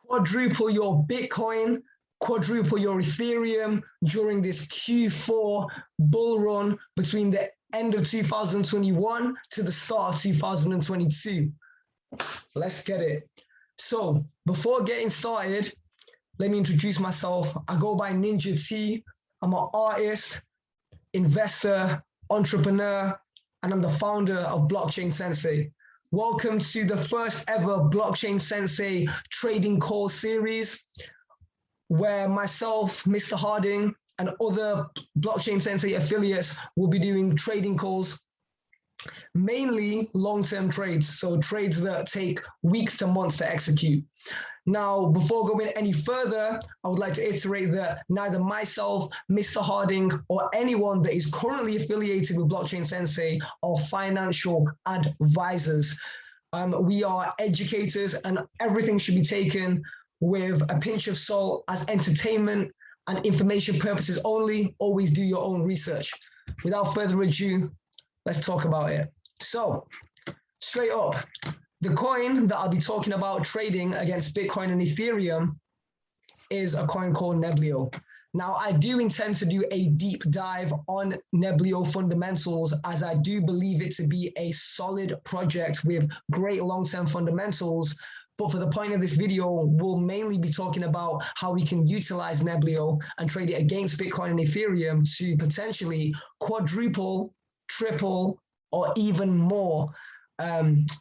quadruple your Bitcoin, quadruple your Ethereum during this Q4 bull run between the end of 2021 to the start of 2022. Let's get it. So before getting started, let me introduce myself. I go by NinjaTea. I'm an artist, investor, entrepreneur, and I'm the founder of Blockchain Sensei. Welcome to the first ever Blockchain Sensei Trading Call series, where myself, Mr. Harding, and other Blockchain Sensei affiliates will be doing trading calls, mainly long-term trades, so trades that take weeks to months to execute. Now, before going any further, I would like to iterate that neither myself, Mr. Harding, or anyone that is currently affiliated with Blockchain Sensei are financial advisors. We are educators, and everything should be taken with a pinch of salt as entertainment and information purposes only. Always do your own research. Without further ado, let's talk about it. So, straight up, the coin that I'll be talking about trading against Bitcoin and Ethereum is a coin called NEBL. Now, I do intend to do a deep dive on NEBL fundamentals, as I do believe it to be a solid project with great long-term fundamentals. But for the point of this video, we'll mainly be talking about how we can utilize NEBL and trade it against Bitcoin and Ethereum to potentially quadruple, triple, or even more,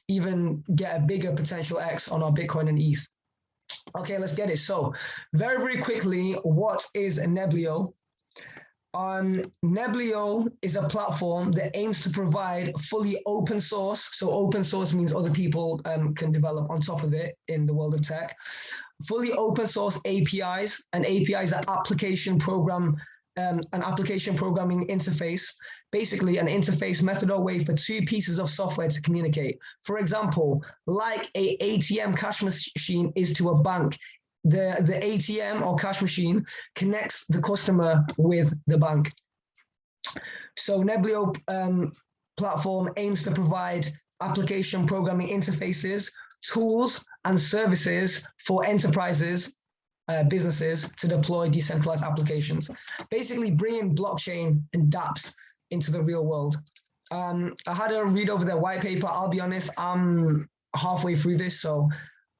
even get a bigger potential X on our Bitcoin and ETH. Okay, let's get it. So very, very quickly, what is NEBL? NEBL is a platform that aims to provide fully open source. So open source means other people can develop on top of it in the world of tech. Fully open source APIs, and APIs are an application programming interface, basically an interface method or way for two pieces of software to communicate. For example, like a ATM cash machine is to a bank, the ATM or cash machine connects the customer with the bank. So NEBL platform aims to provide application programming interfaces, tools, and services for enterprises, businesses to deploy decentralized applications, basically bringing blockchain and dApps into the real world. I had a read over their white paper. I'll be honest, I'm halfway through this, so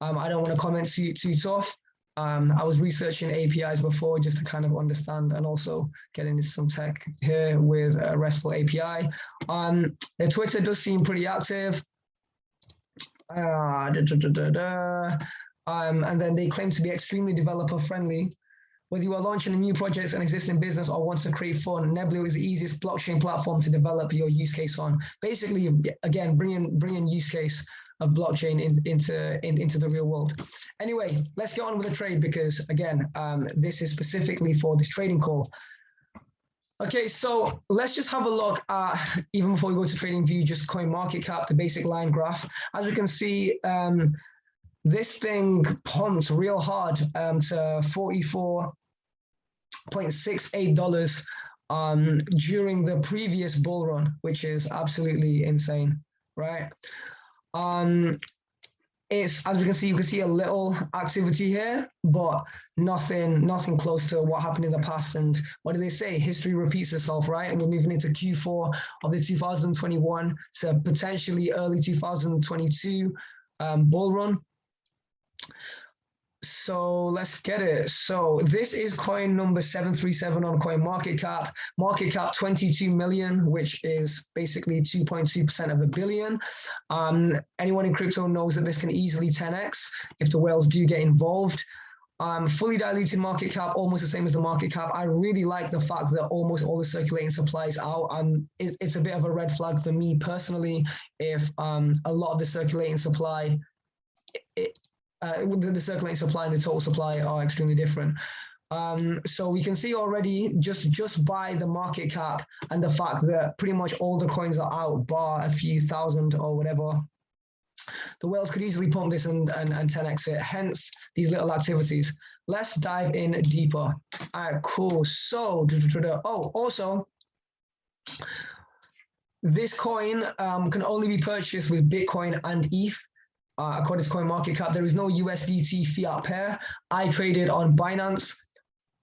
I don't want to comment too tough. I was researching APIs before just to kind of understand and also get into some tech here with a RESTful API. Their Twitter does seem pretty active. And then they claim to be extremely developer friendly. Whether you are launching a new project, an existing business, or want to create fun, NEBL is the easiest blockchain platform to develop your use case on. Basically, again, bringing use case of blockchain into the real world. Anyway, let's get on with the trade because, again, this is specifically for this trading call. Okay, so let's just have a look at, even before we go to trading view, just coin market cap, the basic line graph. As we can see, this thing pumped real hard to $44.68 during the previous bull run, which is absolutely insane, right? It's, as we can see, you can see a little activity here, but nothing close to what happened in the past. And what do they say? History repeats itself, right? We're moving into Q4 of the 2021 to potentially early 2022 bull run. So let's get it. So this is coin number 737 on coin market cap 22 million, which is basically 2.2% of a billion. Anyone in crypto knows that this can easily 10x if the whales do get involved. Fully diluted market cap, almost the same as the market cap. I really like the fact that almost all the circulating supply is out. It's a bit of a red flag for me personally if a lot of the circulating supply the circulating supply and the total supply are extremely different. So we can see already just by the market cap and the fact that pretty much all the coins are out bar a few thousand or whatever. The whales could easily pump this and 10x it, hence these little activities. Let's dive in deeper. All right, cool. So, also, this coin can only be purchased with Bitcoin and ETH. according to CoinMarketCap, there is no USDT fiat pair. I traded on Binance.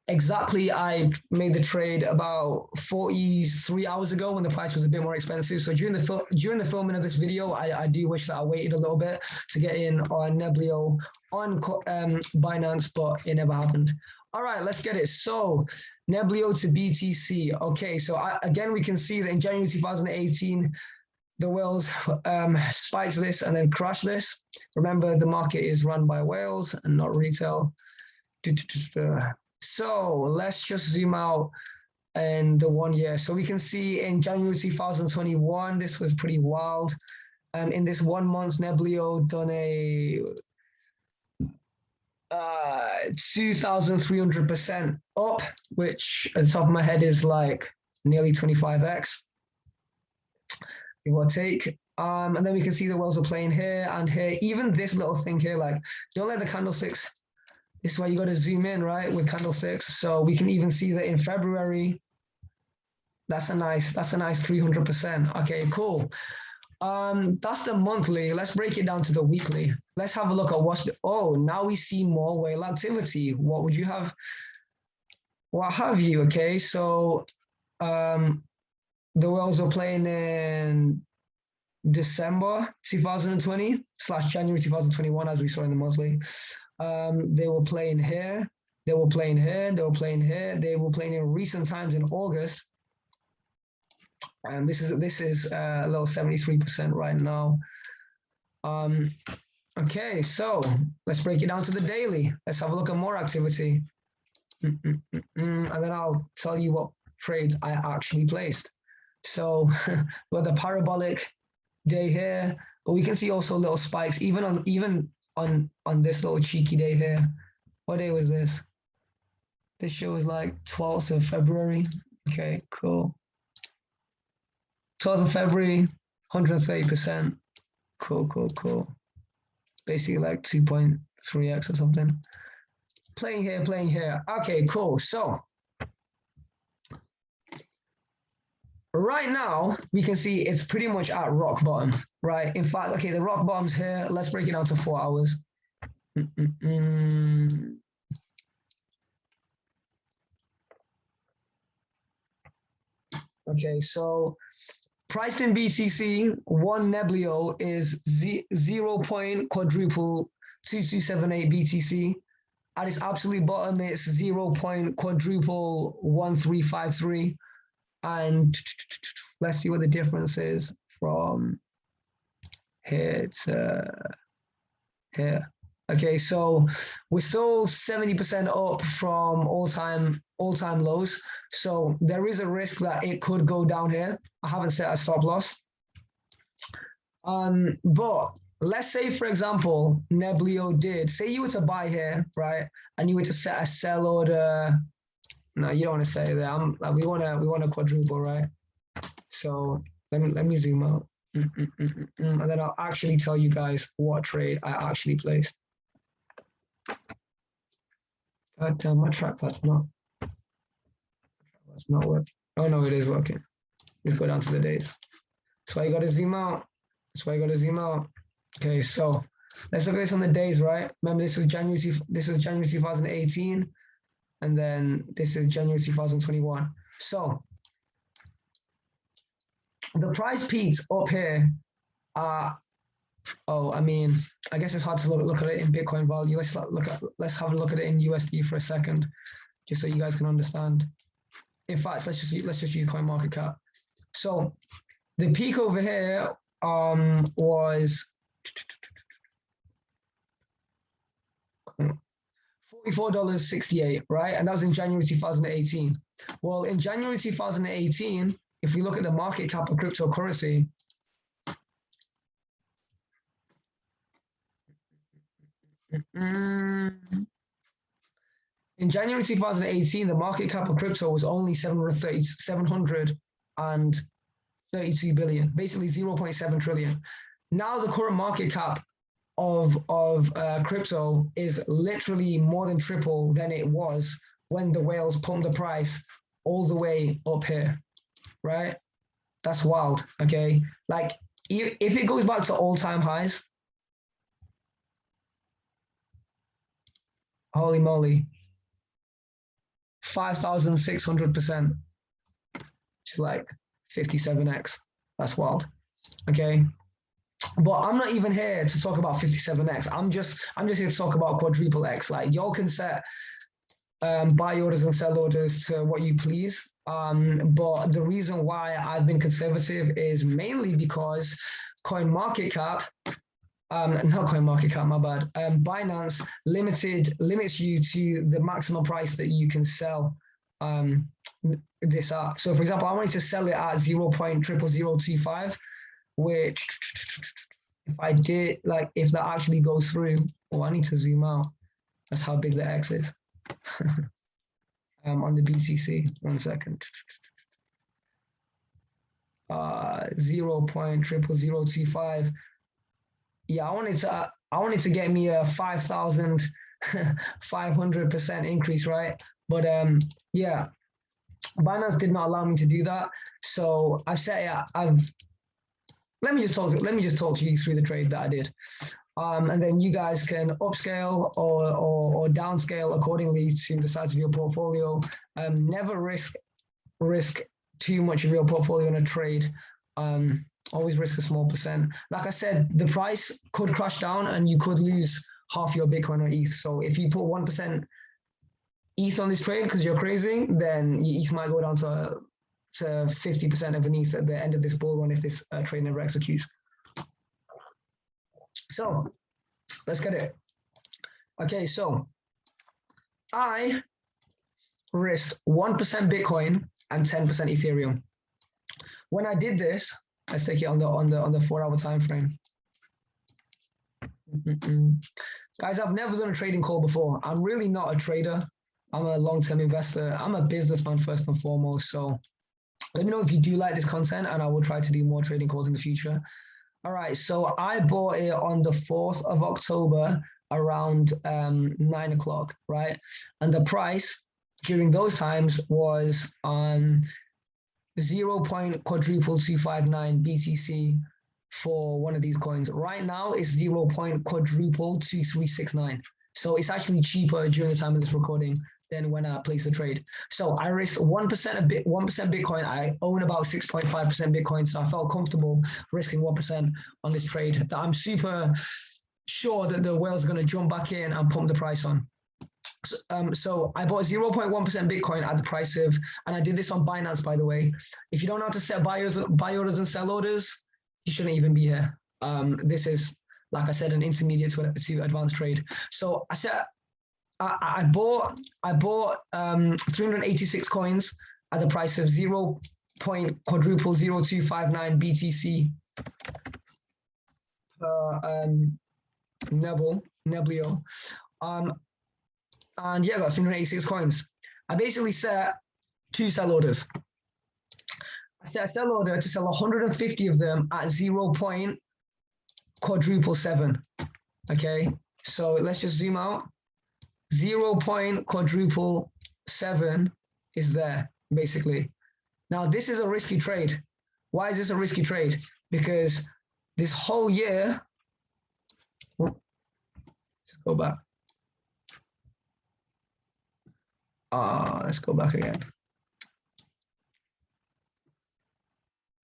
Exactly, I made the trade about 43 hours ago when the price was a bit more expensive. So during the filming of this video, I do wish that I waited a little bit to get in on NEBL on Binance, but it never happened. All right, let's get it. So NEBL to BTC. Okay, so again, we can see that in January 2018, the whales spiked this and then crashed this. Remember, the market is run by whales and not retail. So let's just zoom out and the 1 year. So we can see in January 2021, this was pretty wild. In this 1 month, NEBL done a 2,300% up, which at the top of my head is like nearly 25x, give or take. And then we can see the whales are playing here and here. Even this little thing here, like, don't let the candlesticks. This is why you got to zoom in, right, with candlesticks. So we can even see that in February, that's a nice 300%. Okay, cool. That's the monthly. Let's break it down to the weekly. Let's have a look at oh, now we see more whale activity. What would you have? What have you? Okay, so the whales were playing in December 2020 / January 2021, as we saw in the monthly. They were playing here, they were playing here, they were playing here, they were playing in recent times in August. And this is a little 73% right now. Okay, so let's break it down to the daily. Let's have a look at more activity. And then I'll tell you what trades I actually placed. So with the parabolic day here, but we can see also little spikes, even on this little cheeky day here. What day was this? This show was like 12th of February. Okay, cool. 12th of February, 130%. Cool. Basically like 2.3x or something. Playing here. Okay, cool. So right now, we can see it's pretty much at rock bottom, right? In fact, okay, the rock bottom's here. Let's break it down to 4 hours. Okay, so priced in BTC, one NEBL is 0.2278 BTC. At its absolute bottom, it's 0.1353. And let's see what the difference is from here to here. Okay, so we're still 70% up from all-time lows. So there is a risk that it could go down here. I haven't set a stop loss. But let's say, for example, NEBL did, say you were to buy here, right? And you were to set a sell order. No, you don't want to say that. We want to quadruple, right? So let me zoom out. And then I'll actually tell you guys what trade I actually placed. God damn, my trackpad's not working. Oh no, it is working. Let's go down to the days. That's why you got to zoom out. Okay, so let's look at this on the days, right? Remember, this was January 2018, and then this is January 2021. So the price peaks up here are, oh, I mean, I guess it's hard to look at it in Bitcoin value. Let's have a look at it in USD for a second, just so you guys can understand. In fact, let's just use CoinMarketCap. So the peak over here was $44.68, right? And that was in January 2018. Well, in January 2018, if we look at the market cap of cryptocurrency, in January 2018, the market cap of crypto was only 732 billion, basically 0.7 trillion. Now the current market cap of crypto is literally more than triple than it was when the whales pumped the price all the way up here, right? That's wild, okay? Like, if it goes back to all-time highs, Holy moly. 5,600%. It's like 57x. That's wild. Okay. But I'm not even here to talk about 57x. I'm just here to talk about quadruple X. Like y'all can set buy orders and sell orders to what you please. But the reason why I've been conservative is mainly because CoinMarketCap, not CoinMarketCap, my bad. Binance limits you to the maximum price that you can sell this at. So for example, I wanted to sell it at 0.00025, which if I did, like if that actually goes through, oh, I need to zoom out. That's how big the X is. On the BTC, 1 second. 0.00025. Yeah, I wanted to get me a 5,500% increase, right? But yeah, Binance did not allow me to do that. So I've set it. Let me just talk to you through the trade that I did. And then you guys can upscale or downscale accordingly to the size of your portfolio. Never risk too much of your portfolio in a trade. Always risk a small percent. Like I said, the price could crash down and you could lose half your Bitcoin or ETH. So if you put 1% ETH on this trade because you're crazy, then your ETH might go down to 50% of an ETH at the end of this bull run if this trade never executes. So let's get it. Okay, so I risked 1% Bitcoin and 10% Ethereum. When I did this, let's take it on the 4-hour time frame. Guys, I've never done a trading call before. I'm really not a trader. I'm a long-term investor. I'm a businessman first and foremost. So let me know if you do like this content, and I will try to do more trading calls in the future. All right, so I bought it on the 4th of October around 9 o'clock, right? And the price during those times was on 0.259 BTC for one of these coins. Right now, it's 0.2369. So it's actually cheaper during the time of this recording than when I place the trade. So I risked 1% Bitcoin. I own about 6.5% Bitcoin, so I felt comfortable risking 1% on this trade. That I'm super sure that the whale's going to jump back in and pump the price on. So I bought 0.1% Bitcoin at the price of, and I did this on Binance, by the way. If you don't know how to set buy orders and sell orders, you shouldn't even be here. This is, like I said, an intermediate to advanced trade. So I bought 386 coins at the price of 0.0259 BTC per NEBL. And yeah, I got 386 coins. I basically set 2 sell orders. I set a sell order to sell 150 of them at 0.777. Okay, so let's just zoom out. 0.777 is there, basically. Now, this is a risky trade. Why is this a risky trade? Because this whole year, let's go back. Let's go back again.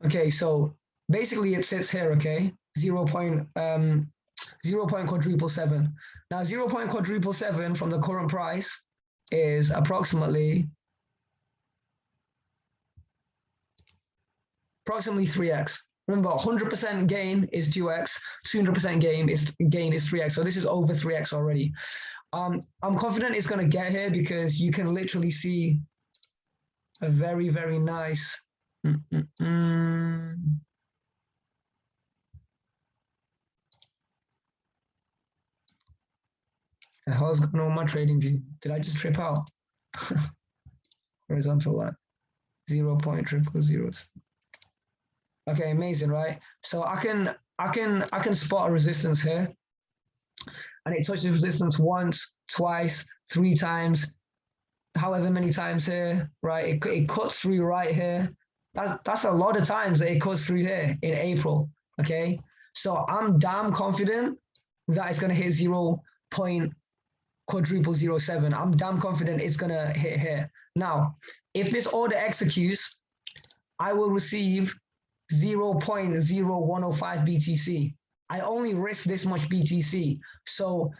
Okay, so basically it sits here, okay? 0.777. Now 0.777 from the current price is approximately 3x. Remember, 100% gain is 2x, 200% gain is 3x. So this is over 3x already. I'm confident it's going to get here because you can literally see a very, very nice. The hell's going on with my trading view? Did I just trip out? Horizontal line, 0.000. Okay, amazing, right? So I can spot a resistance here, and it touches resistance once, twice, 3 times, however many times here, right? It cuts through right here. That's a lot of times that it cuts through here in April. Okay, so I'm damn confident that it's going to hit 0.777 quadruple 07. I'm damn confident it's gonna hit here. Now, if this order executes, I will receive 0.0105 BTC. I only risk this much BTC. So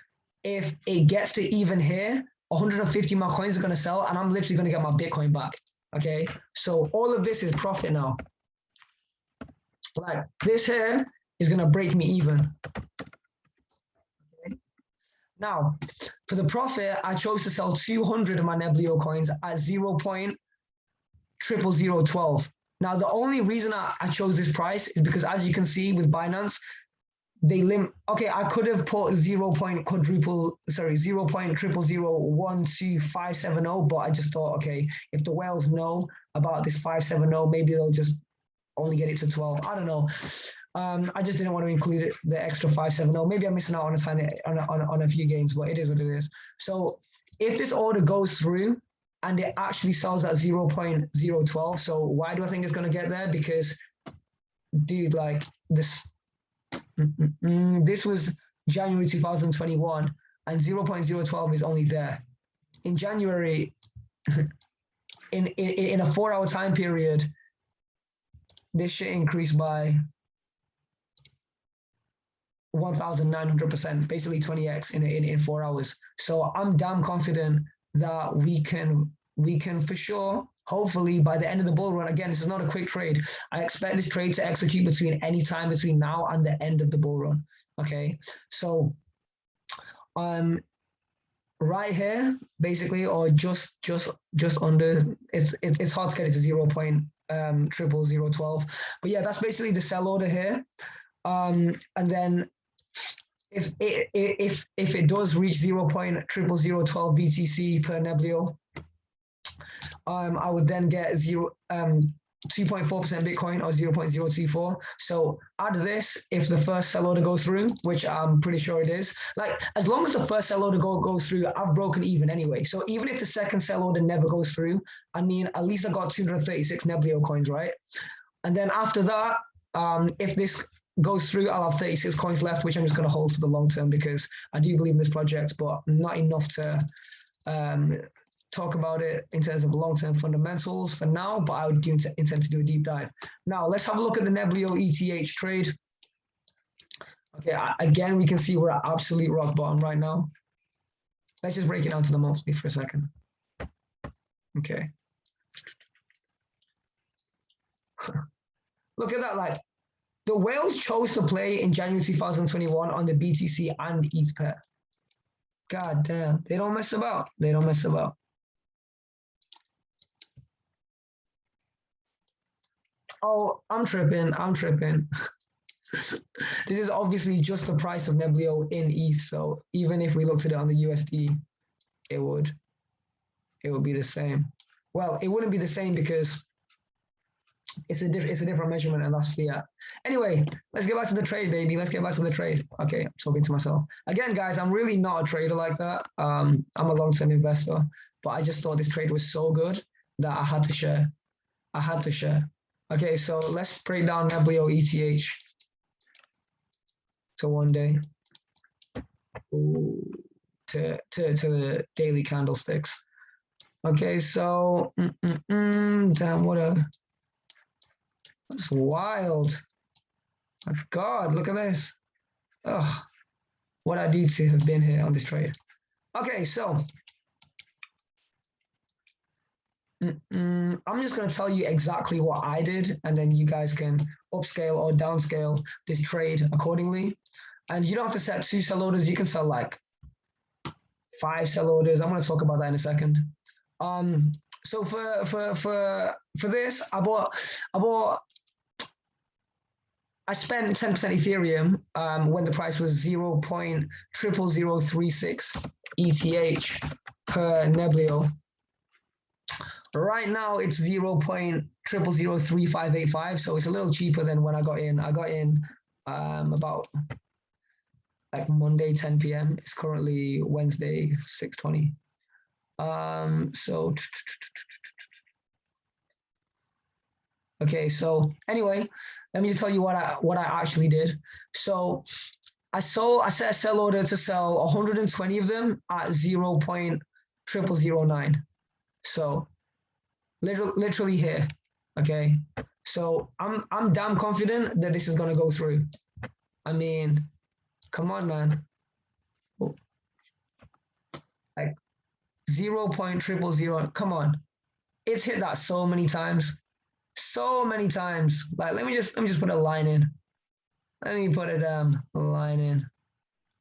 if it gets to even here, 150 more coins are gonna sell, and I'm literally gonna get my Bitcoin back. Okay, so all of this is profit now. Like this here is gonna break me even. Okay. Now, for the profit, I chose to sell 200 of my NEBL coins at 0.00012. Now, the only reason I chose this price is because, as you can see with Binance, they limit. Okay, I could have put 0.0001257, but I just thought, okay, if the whales know about this 570, maybe they'll just only get it to 12. I don't know. I just didn't want to include it, the extra 570. Maybe I'm missing out on a tiny, on a few gains, but it is what it is. So if this order goes through and it actually sells at 0.012, so why do I think it's going to get there? Because, dude, like this, this was January 2021, and 0.012 is only there. In January, in a 4-hour time period, this shit increased by 1,900%, basically 20x in 4 hours. So I'm damn confident that we can for sure, hopefully by the end of the bull run. Again, this is not a quick trade. I expect this trade to execute between any time between now and the end of the bull run. Okay, so right here, basically, or just under, it's hard to get it to 0.00012, but yeah, that's basically the sell order here. And then if it does reach 0.00012 BTC per NEBL, I would then get 2.4% Bitcoin or 0.024. So add this if the first sell order goes through, which I'm pretty sure it is. Like, as long as the first sell order goes through, I've broken even anyway. So even if the second sell order never goes through, I mean, at least I got 236 NEBL coins, right? And then after that, if this goes through, I'll have 36 coins left, which I'm just going to hold for the long term because I do believe in this project, but not enough to talk about it in terms of long-term fundamentals for now, but I would intend to do a deep dive. Now, let's have a look at the NEBL ETH trade. Okay, again, we can see we're at absolute rock bottom right now. Let's just break it down to the monthly for a second. Okay. Look at that, like, the whales chose to play in January 2021 on the BTC and ETH pair. God damn, they don't mess about. They don't mess about. Oh, I'm tripping. This is obviously just the price of NEBL in ETH. So even if we looked at it on the USD, it would be the same. Well, it wouldn't be the same because it's a different measurement, and that's fiat. Anyway, let's get back to the trade, baby. Let's get back to the trade. Okay, I'm talking to myself. Again, guys, I'm really not a trader like that. I'm a long-term investor, but I just thought this trade was so good that I had to share. Okay, so let's break down NEBL ETH to 1 day. Ooh, to the daily candlesticks. Okay, so damn, that's wild. My God, look at this. Oh, what I need to have been here on this trade. Okay, so I'm just going to tell you exactly what I did, and then you guys can upscale or downscale this trade accordingly. And you don't have to set 2 sell orders. You can sell like 5 sell orders. I'm going to talk about that in a second. So for this, I spent 10% Ethereum when the price was 0.00036 ETH per NEBL. Right now it's 0.0003585, so it's a little cheaper than when I got in. I got in about like Monday 10 p.m. It's currently Wednesday 6:20. So okay, so anyway, let me just tell you what I actually did. So I set a sell order to sell 120 of them at 0.0009. So literally here. Okay. So I'm damn confident that this is gonna go through. I mean, come on, man. Like 0.000. Come on. It's hit that so many times. So many times. Like let me just put a line in. Let me put it line in.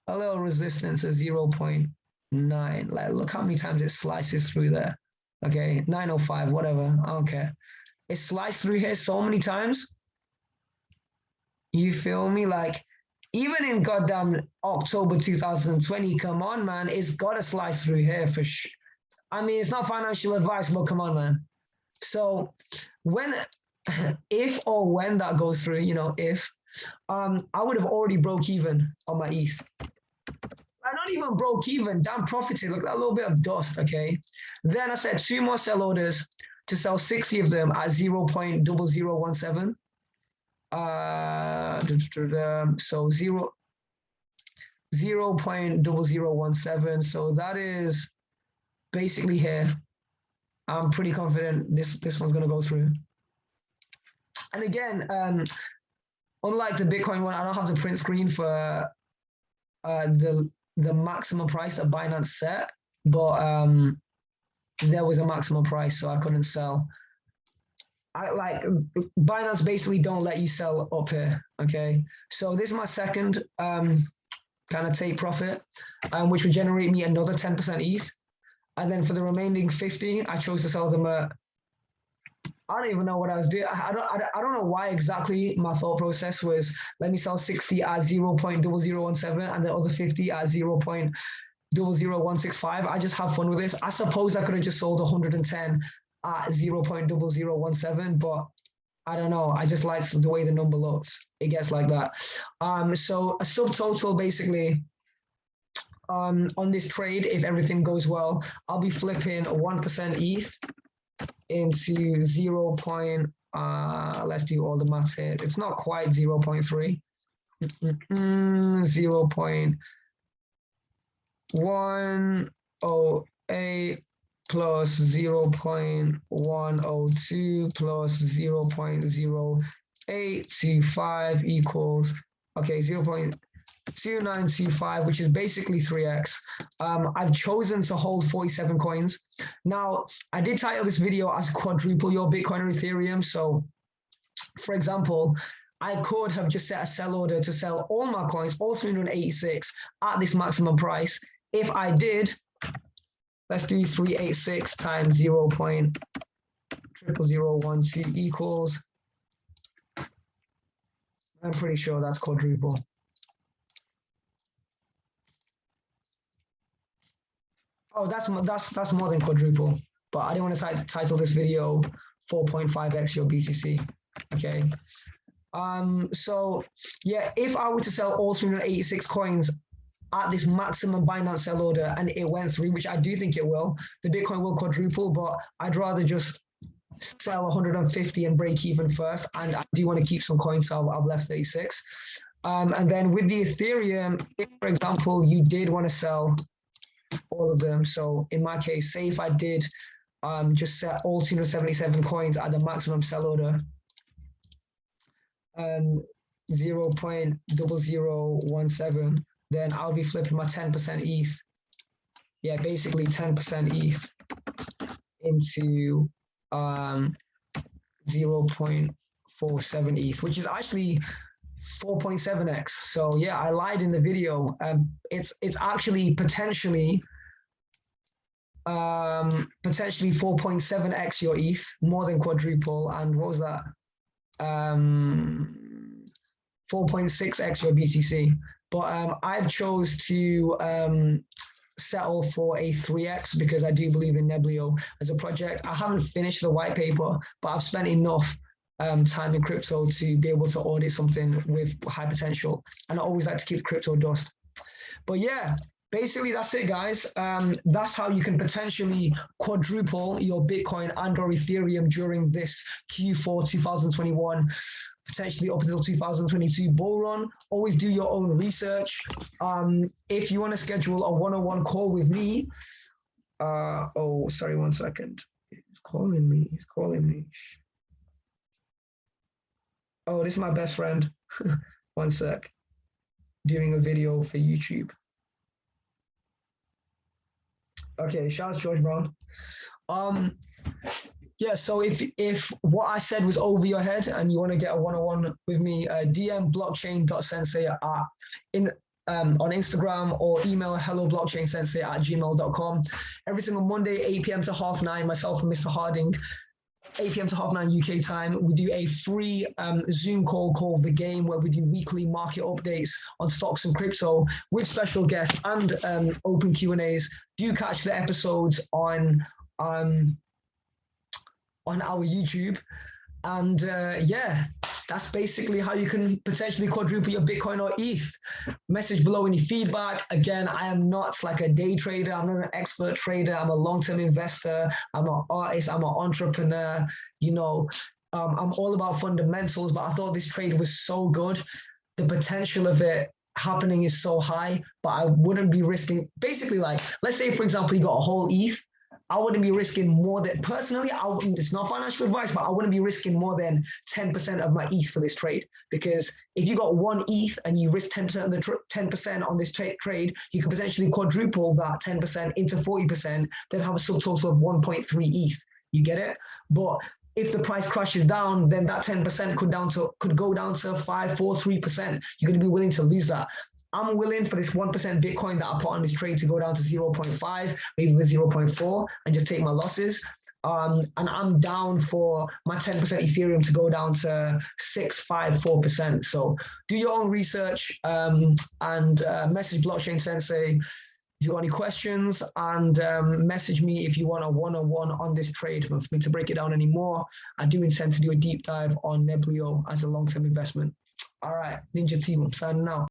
A little resistance of 0.9. Like look how many times it slices through there. Okay, 905, whatever. I don't care. It sliced through here so many times. You feel me? Like even in goddamn October 2020, come on, man, it's gotta slice through here for sure. I mean, it's not financial advice, but come on, man. So when, if or when that goes through, you know, if, I would have already broke even on my ETH. I not even broke even, damn profited. Look, that little bit of dust, okay? Then I set 2 more sell orders to sell 60 of them at 0.0017. So 0.0017. So that is basically here. I'm pretty confident this one's gonna go through. And again, unlike the Bitcoin one, I don't have the print screen for the maximum price that Binance set, but there was a maximum price, so I couldn't sell. Binance basically don't let you sell up here. Okay, so this is my second kind of take profit, which would generate me another 10% ETH. And then for the remaining 50, I chose to sell them at, I don't even know what I was doing. I don't know why exactly my thought process was, let me sell 60 at 0.0017 and the other 50 at 0.00165. I just have fun with this. I suppose I could have just sold 110 at 0.0017, but I don't know. I just like the way the number looks. It gets like that. So a subtotal basically on this trade, if everything goes well, I'll be flipping 1% ETH into 0. Let's do all the maths here. It's not quite 0.3. 0.108 plus 0.102 plus 0.0825 equals, okay, 0.2925, which is basically 3x. I've chosen to hold 47 coins. Now, I did title this video as quadruple your Bitcoin or Ethereum. So, for example, I could have just set a sell order to sell all my coins, all 386, at this maximum price. If I did, let's do 386 times 0.00012 equals, I'm pretty sure that's quadruple. Oh, that's more than quadruple, but I didn't want to title this video 4.5x your BTC. Okay. So yeah, if I were to sell all 386 coins at this maximum Binance sell order and it went through, which I do think it will, the Bitcoin will quadruple, but I'd rather just sell 150 and break even first. And I do want to keep some coins, so I've left 36. And then with the Ethereum, if, for example, you did want to sell all of them. So in my case, say if I did just set all 277 coins at the maximum sell order, 0.0017, then I'll be flipping my 10% ETH. Yeah, basically 10% ETH into 0.47 ETH, which is actually 4.7x. So yeah, I lied in the video. It's actually potentially 4.7x your ETH, more than quadruple. And what was that? 4.6x your BTC. But I've chose to settle for a 3x because I do believe in NEBL as a project. I haven't finished the white paper, but I've spent enough time in crypto to be able to audit something with high potential. And I always like to keep crypto dust. But yeah, basically that's it, guys. That's how you can potentially quadruple your Bitcoin and or Ethereum during this Q4 2021 potentially up until 2022 bull run. Always do your own research. If you want to schedule a one-on-one call with me, oh, sorry, 1 second. He's calling me. He's calling me. Oh, this is my best friend. 1 sec. Doing a video for YouTube. Okay, shout out to George Brown. Yeah, so if what I said was over your head and you want to get a one-on-one with me, DM blockchain.sensei on Instagram, or email helloblockchainsensei@gmail.com. Every single Monday, 8 p.m. to 9:30, myself and Mr. Harding, 8 p.m. to 9:30 UK time, we do a free Zoom call called The Game, where we do weekly market updates on stocks and crypto with special guests and open Q&As. Do catch the episodes on our YouTube. And yeah, that's basically how you can potentially quadruple your Bitcoin or ETH. Message below any feedback. Again, I am not like a day trader. I'm not an expert trader. I'm a long-term investor. I'm an artist. I'm an entrepreneur. You know, I'm all about fundamentals, but I thought this trade was so good. The potential of it happening is so high, but I wouldn't be risking, basically, like, let's say, for example, you got a whole ETH. I wouldn't be risking more than, personally, it's not financial advice, but I wouldn't be risking more than 10% of my ETH for this trade. Because if you got 1 ETH and you risk 10% of the 10% on this trade, you could potentially quadruple that 10% into 40%, then have a subtotal of 1.3 ETH. You get it? But if the price crashes down, then that 10% could go down to 5, 4, 3%. You're going to be willing to lose that. I'm willing for this 1% Bitcoin that I put on this trade to go down to 0.5, maybe even 0.4, and just take my losses. And I'm down for my 10% Ethereum to go down to 6, 5, 4%. So do your own research and message Blockchain Sensei if you got any questions, and message me if you want a one-on-one on this trade. For me to break it down anymore, I do intend to do a deep dive on NEBL as a long-term investment. All right, NinjaTea, signing out.